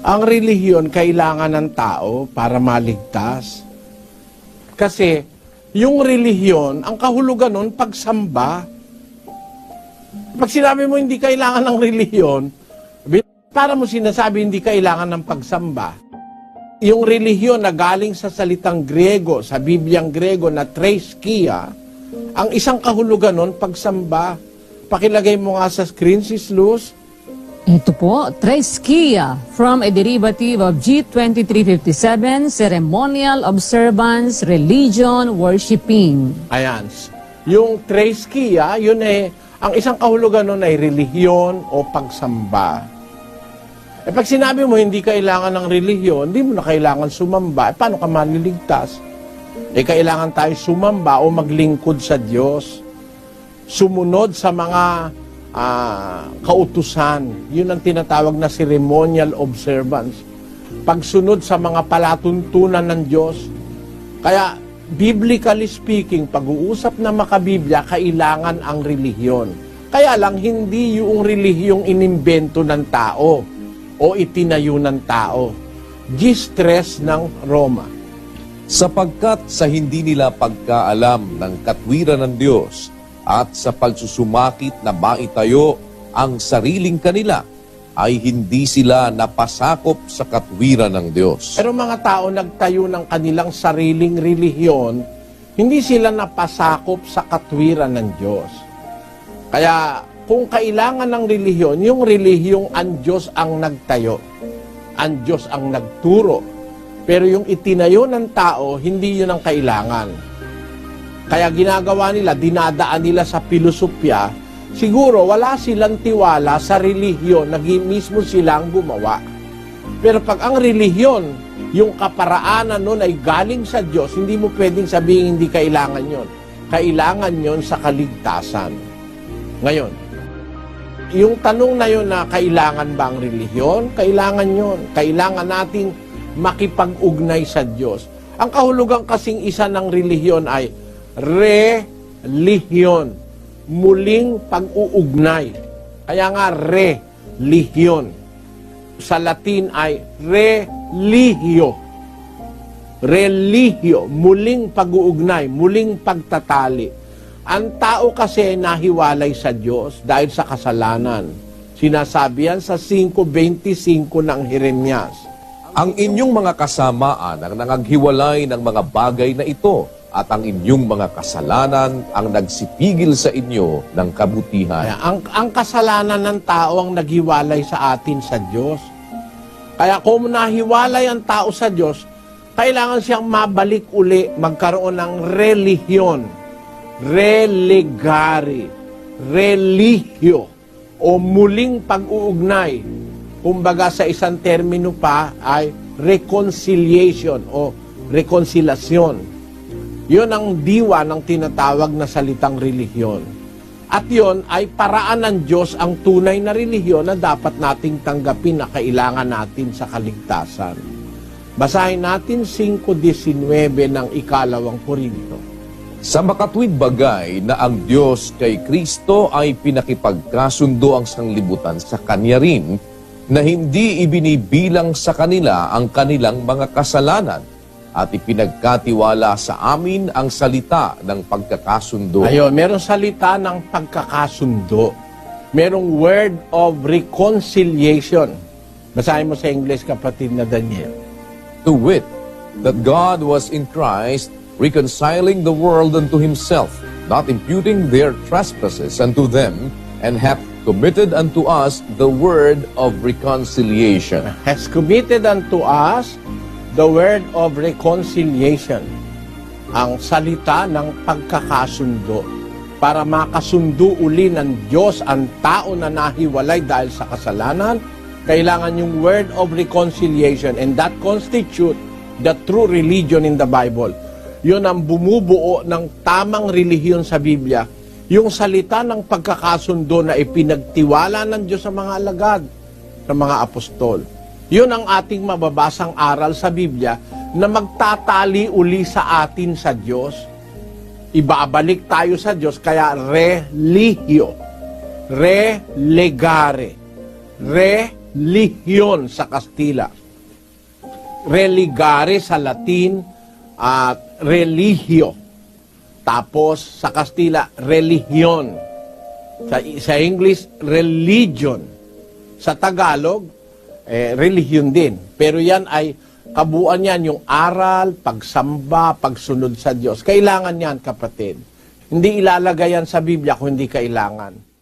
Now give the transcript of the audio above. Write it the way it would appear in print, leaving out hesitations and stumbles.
Ang relihiyon kailangan ng tao para maligtas. Kasi yung relihiyon, ang kahulugan nun, pagsamba. Pag sinabi mo hindi kailangan ng relihiyon, para mo sinasabi hindi kailangan ng pagsamba. Yung relihiyon na galing sa salitang Grego, sa Bibliang Grego na threskia, ang isang kahulugan nun, pagsamba. Pakilagay mo nga sa screen, Sis Luz. Ito po, threskia, from a derivative of G2357, ceremonial observance, religion, worshiping. Ayan. Yung threskia, yun ang isang kahulugan nun ay relihiyon o pagsamba. Pag sinabi mo hindi kailangan ng relihiyon, hindi mo na kailangan sumamba, paano ka maliligtas? Kailangan tayo sumamba o maglingkod sa Diyos. Sumunod sa mga kautusan. Yun ang tinatawag na ceremonial observance. Pagsunod sa mga palatuntunan ng Diyos. Kaya, biblically speaking, pag-uusap na makabiblia, kailangan ang relihiyon. Kaya lang, hindi yung relihiyong inimbento ng tao o itinayo ng tao. Gistres ng Roma. Sapagkat sa hindi nila pagkaalam ng katwiran ng Diyos, at sa pagsusumakit na maitayo ang sariling kanila, ay hindi sila napasakop sa katwiran ng Diyos. Pero mga tao nagtayo ng kanilang sariling relihiyon, hindi sila napasakop sa katwiran ng Diyos. Kaya kung kailangan ng relihiyon, yung relihiyong ang Diyos ang nagtayo, ang Diyos ang nagturo. Pero yung itinayo ng tao, hindi yun ang kailangan. Kaya ginagawa nila, dinadaan nila sa filosofya, siguro wala silang tiwala sa relihiyon, mismo silang gumawa. Pero pag ang relihiyon, yung kaparaanan nun ay galing sa Diyos, hindi mo pwedeng sabihin hindi kailangan yon. Kailangan yon sa kaligtasan. Ngayon, yung tanong na yun na kailangan ba ang relihiyon? Kailangan yon. Kailangan nating makipag-ugnay sa Diyos. Ang kahulugan kasing isa ng relihiyon ay relihiyon, muling pag-uugnay. Kaya nga relihiyon. Sa Latin ay religio. Religio, muling pag-uugnay, muling pagtatali. Ang tao kasi nahiwalay sa Diyos dahil sa kasalanan. Sinasabi yan sa 5:25 ng Jeremias. Ang inyong mga kasamaan ang nangaghiwalay ng mga bagay na ito, at ang inyong mga kasalanan ang nagsipigil sa inyo ng kabutihan. Kaya, ang kasalanan ng tao ang naghiwalay sa atin sa Diyos. Kaya kung nahiwalay ang tao sa Diyos, kailangan siyang mabalik uli, magkaroon ng relihiyon, religare, religio, o muling pag-uugnay. Kumbaga sa isang termino pa ay reconciliation o reconciliation. Yun ang diwa ng tinatawag na salitang relihiyon. At yun ay paraan ng Diyos ang tunay na relihiyon na dapat nating tanggapin na kailangan natin sa kaligtasan. Basahin natin 5:19 ng 2 Korinto. Sa makatwid bagay na ang Diyos kay Kristo ay pinakipagkasundo ang sanglibutan sa Kanya rin, na hindi ibinibilang sa kanila ang kanilang mga kasalanan, at ipinagkatiwala sa amin ang salita ng pagkakasundo. Ayun, merong salita ng pagkakasundo. Merong word of reconciliation. Basahin mo sa English, kapatid na Daniel. To wit, that God was in Christ reconciling the world unto himself, not imputing their trespasses unto them, and hath committed unto us the word of reconciliation. Has committed unto us the word of reconciliation. Ang salita ng pagkakasundo. Para makasundo uli ng Diyos ang tao na nahiwalay dahil sa kasalanan, kailangan yung word of reconciliation, and that constitute the true religion in the Bible. Yun ang bumubuo ng tamang relihiyon sa Biblia. Yung salita ng pagkakasundo na ipinagtiwala ng Diyos sa mga alagad, sa mga apostol. Yun ang ating mababasang aral sa Biblia na magtatali uli sa atin sa Diyos. Ibabalik tayo sa Diyos, kaya religio, relegare, relihiyon sa Kastila. Religare sa Latin at religio. Tapos sa Kastila, relihiyon. Sa English, religion. Sa Tagalog, relihiyon din. Pero yan ay kabuuan yan, yung aral, pagsamba, pagsunod sa Diyos. Kailangan yan, kapatid. Hindi ilalagay yan sa Biblia kung hindi kailangan.